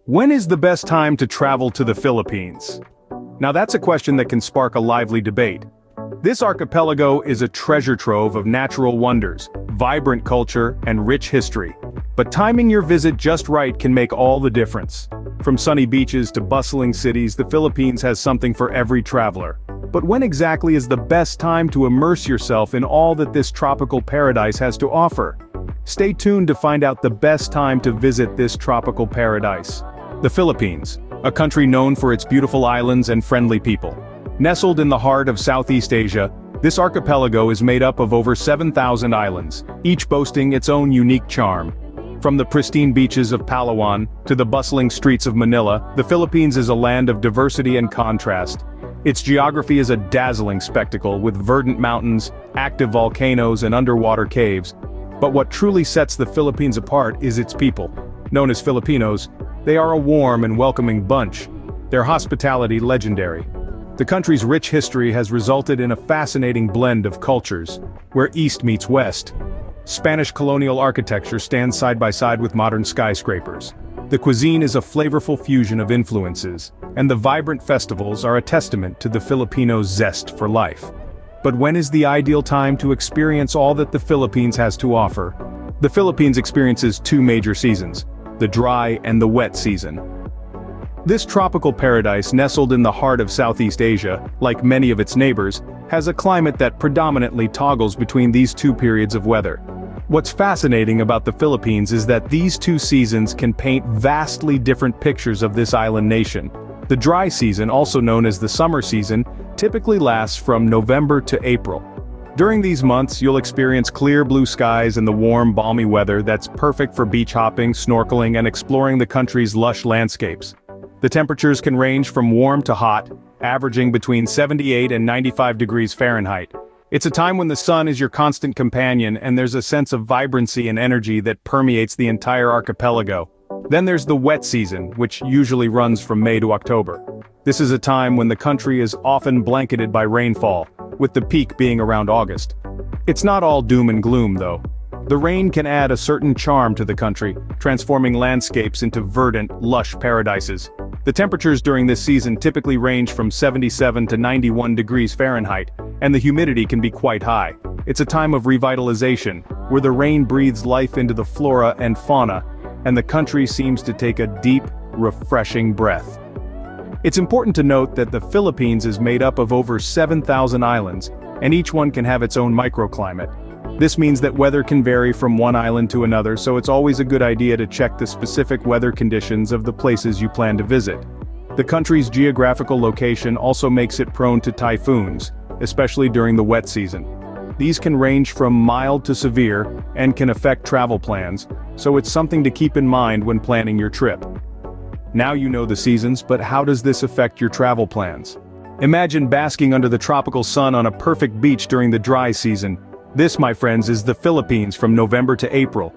When is the best time to travel to the Philippines? Now that's a question that can spark a lively debate. This archipelago is a treasure trove of natural wonders, vibrant culture, and rich history. But timing your visit just right can make all the difference. From sunny beaches to bustling cities, the Philippines has something for every traveler. But when exactly is the best time to immerse yourself in all that this tropical paradise has to offer? Stay tuned to find out the best time to visit this tropical paradise. The Philippines, a country known for its beautiful islands and friendly people. Nestled in the heart of Southeast Asia, this archipelago is made up of over 7,000 islands, each boasting its own unique charm. From the pristine beaches of Palawan to the bustling streets of Manila, the Philippines is a land of diversity and contrast. Its geography is a dazzling spectacle with verdant mountains, active volcanoes, and underwater caves. But what truly sets the Philippines apart is its people. Known as Filipinos, they are a warm and welcoming bunch. Their hospitality legendary. The country's rich history has resulted in a fascinating blend of cultures, where East meets West. Spanish colonial architecture stands side by side with modern skyscrapers. The cuisine is a flavorful fusion of influences, and the vibrant festivals are a testament to the Filipino zest for life. But when is the ideal time to experience all that the Philippines has to offer? The Philippines experiences two major seasons, the dry and the wet season. This tropical paradise nestled in the heart of Southeast Asia, like many of its neighbors, has a climate that predominantly toggles between these two periods of weather. What's fascinating about the Philippines is that these two seasons can paint vastly different pictures of this island nation. The dry season, also known as the summer season, typically lasts from November to April. During these months, you'll experience clear blue skies and the warm, balmy weather that's perfect for beach hopping, snorkeling, and exploring the country's lush landscapes. The temperatures can range from warm to hot, averaging between 78 and 95 degrees Fahrenheit. It's a time when the sun is your constant companion and there's a sense of vibrancy and energy that permeates the entire archipelago. Then there's the wet season, which usually runs from May to October. This is a time when the country is often blanketed by rainfall, with the peak being around August. It's not all doom and gloom, though. The rain can add a certain charm to the country, transforming landscapes into verdant, lush paradises. The temperatures during this season typically range from 77 to 91 degrees Fahrenheit, and the humidity can be quite high. It's a time of revitalization, where the rain breathes life into the flora and fauna, and the country seems to take a deep, refreshing breath. It's important to note that the Philippines is made up of over 7,000 islands, and each one can have its own microclimate. This means that weather can vary from one island to another, so it's always a good idea to check the specific weather conditions of the places you plan to visit. The country's geographical location also makes it prone to typhoons, especially during the wet season. These can range from mild to severe, and can affect travel plans, so it's something to keep in mind when planning your trip. Now you know the seasons, but how does this affect your travel plans? Imagine basking under the tropical sun on a perfect beach during the dry season. This, my friends, is the Philippines from November to April.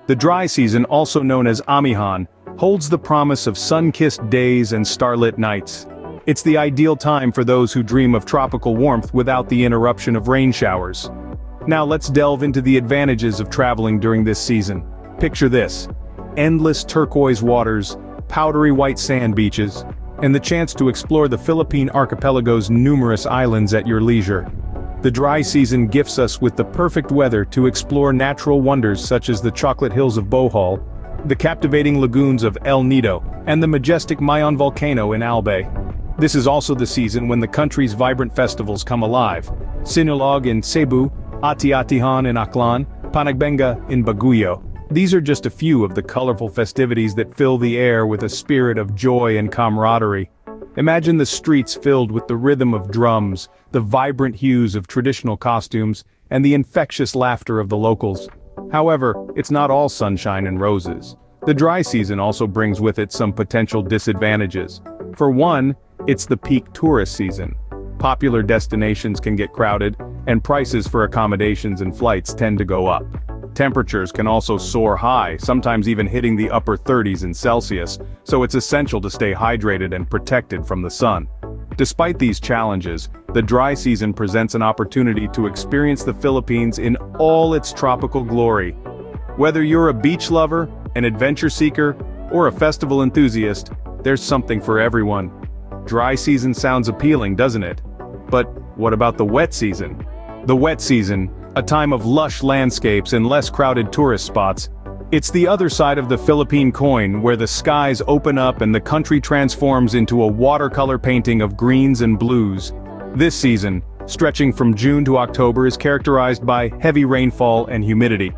The dry season, also known as Amihan, holds the promise of sun-kissed days and starlit nights. It's the ideal time for those who dream of tropical warmth without the interruption of rain showers. Now let's delve into the advantages of traveling during this season. Picture this: endless turquoise waters, powdery white sand beaches, and the chance to explore the Philippine archipelago's numerous islands at your leisure. The dry season gifts us with the perfect weather to explore natural wonders such as the chocolate hills of Bohol, the captivating lagoons of El Nido, and the majestic Mayon volcano in Albay. This is also the season when the country's vibrant festivals come alive. Sinulog in Cebu, Ati-Atihan in Aklan, Panagbenga in Baguio. These are just a few of the colorful festivities that fill the air with a spirit of joy and camaraderie. Imagine the streets filled with the rhythm of drums, the vibrant hues of traditional costumes, and the infectious laughter of the locals. However, it's not all sunshine and roses. The dry season also brings with it some potential disadvantages. For one, it's the peak tourist season. Popular destinations can get crowded, and prices for accommodations and flights tend to go up. Temperatures can also soar high, sometimes even hitting the upper 30s in Celsius, so it's essential to stay hydrated and protected from the sun. Despite these challenges, the dry season presents an opportunity to experience the Philippines in all its tropical glory. Whether you're a beach lover, an adventure seeker, or a festival enthusiast, there's something for everyone. Dry season sounds appealing, doesn't it? But what about the wet season? The wet season, a time of lush landscapes and less crowded tourist spots, it's the other side of the Philippine coin where the skies open up and the country transforms into a watercolor painting of greens and blues. This season, stretching from June to October, is characterized by heavy rainfall and humidity.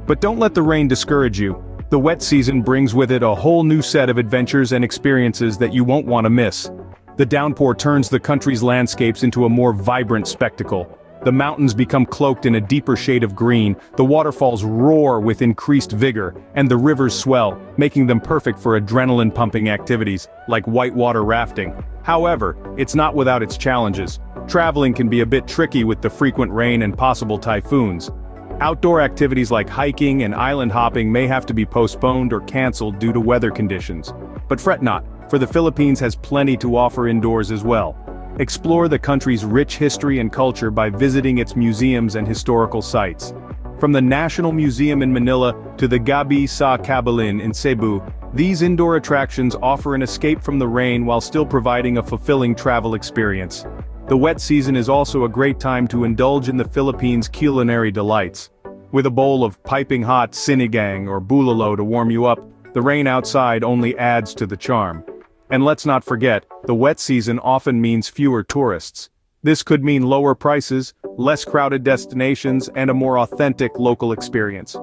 But don't let the rain discourage you. The wet season brings with it a whole new set of adventures and experiences that you won't want to miss. The downpour turns the country's landscapes into a more vibrant spectacle. The mountains become cloaked in a deeper shade of green, the waterfalls roar with increased vigor, and the rivers swell, making them perfect for adrenaline-pumping activities, like whitewater rafting. However, it's not without its challenges. Traveling can be a bit tricky with the frequent rain and possible typhoons. Outdoor activities like hiking and island hopping may have to be postponed or canceled due to weather conditions. But fret not, for the Philippines has plenty to offer indoors as well. Explore the country's rich history and culture by visiting its museums and historical sites. From the National Museum in Manila to the Gabi sa Cabalin in Cebu, these indoor attractions offer an escape from the rain while still providing a fulfilling travel experience. The wet season is also a great time to indulge in the Philippines' culinary delights. With a bowl of piping hot sinigang or bulalo to warm you up, the rain outside only adds to the charm. And let's not forget, the wet season often means fewer tourists. This could mean lower prices, less crowded destinations, and a more authentic local experience.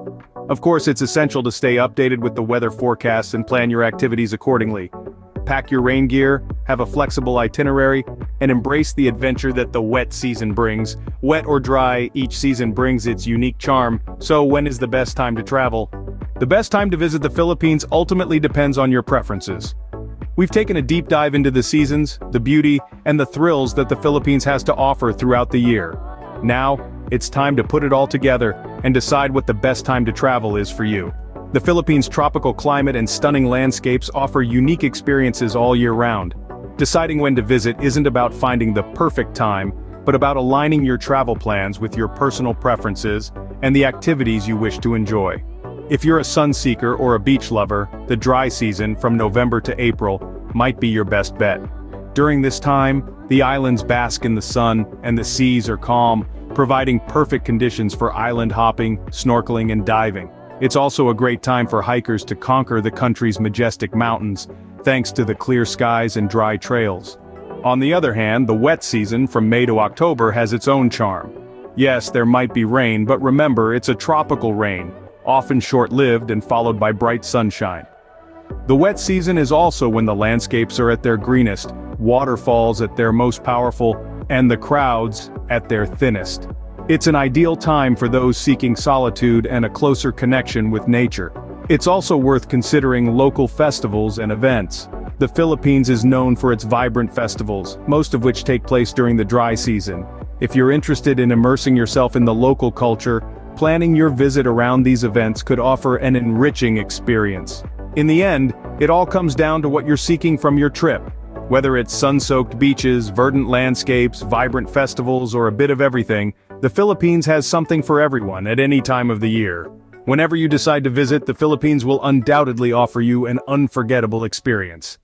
Of course, it's essential to stay updated with the weather forecasts and plan your activities accordingly. Pack your rain gear, have a flexible itinerary, and embrace the adventure that the wet season brings. Wet or dry, each season brings its unique charm, so when is the best time to travel? The best time to visit the Philippines ultimately depends on your preferences. We've taken a deep dive into the seasons, the beauty, and the thrills that the Philippines has to offer throughout the year. Now, it's time to put it all together and decide what the best time to travel is for you. The Philippines' tropical climate and stunning landscapes offer unique experiences all year round. Deciding when to visit isn't about finding the perfect time, but about aligning your travel plans with your personal preferences and the activities you wish to enjoy. If you're a sun seeker or a beach lover, the dry season, from November to April, might be your best bet. During this time, the islands bask in the sun and the seas are calm, providing perfect conditions for island hopping, snorkeling, and diving. It's also a great time for hikers to conquer the country's majestic mountains, thanks to the clear skies and dry trails. On the other hand, the wet season, from May to October, has its own charm. Yes, there might be rain, but remember, it's a tropical rain, often short-lived and followed by bright sunshine. The wet season is also when the landscapes are at their greenest, waterfalls at their most powerful, and the crowds at their thinnest. It's an ideal time for those seeking solitude and a closer connection with nature. It's also worth considering local festivals and events. The Philippines is known for its vibrant festivals, most of which take place during the dry season. If you're interested in immersing yourself in the local culture, planning your visit around these events could offer an enriching experience. In the end, it all comes down to what you're seeking from your trip. Whether it's sun-soaked beaches, verdant landscapes, vibrant festivals, or a bit of everything, the Philippines has something for everyone at any time of the year. Whenever you decide to visit, the Philippines will undoubtedly offer you an unforgettable experience.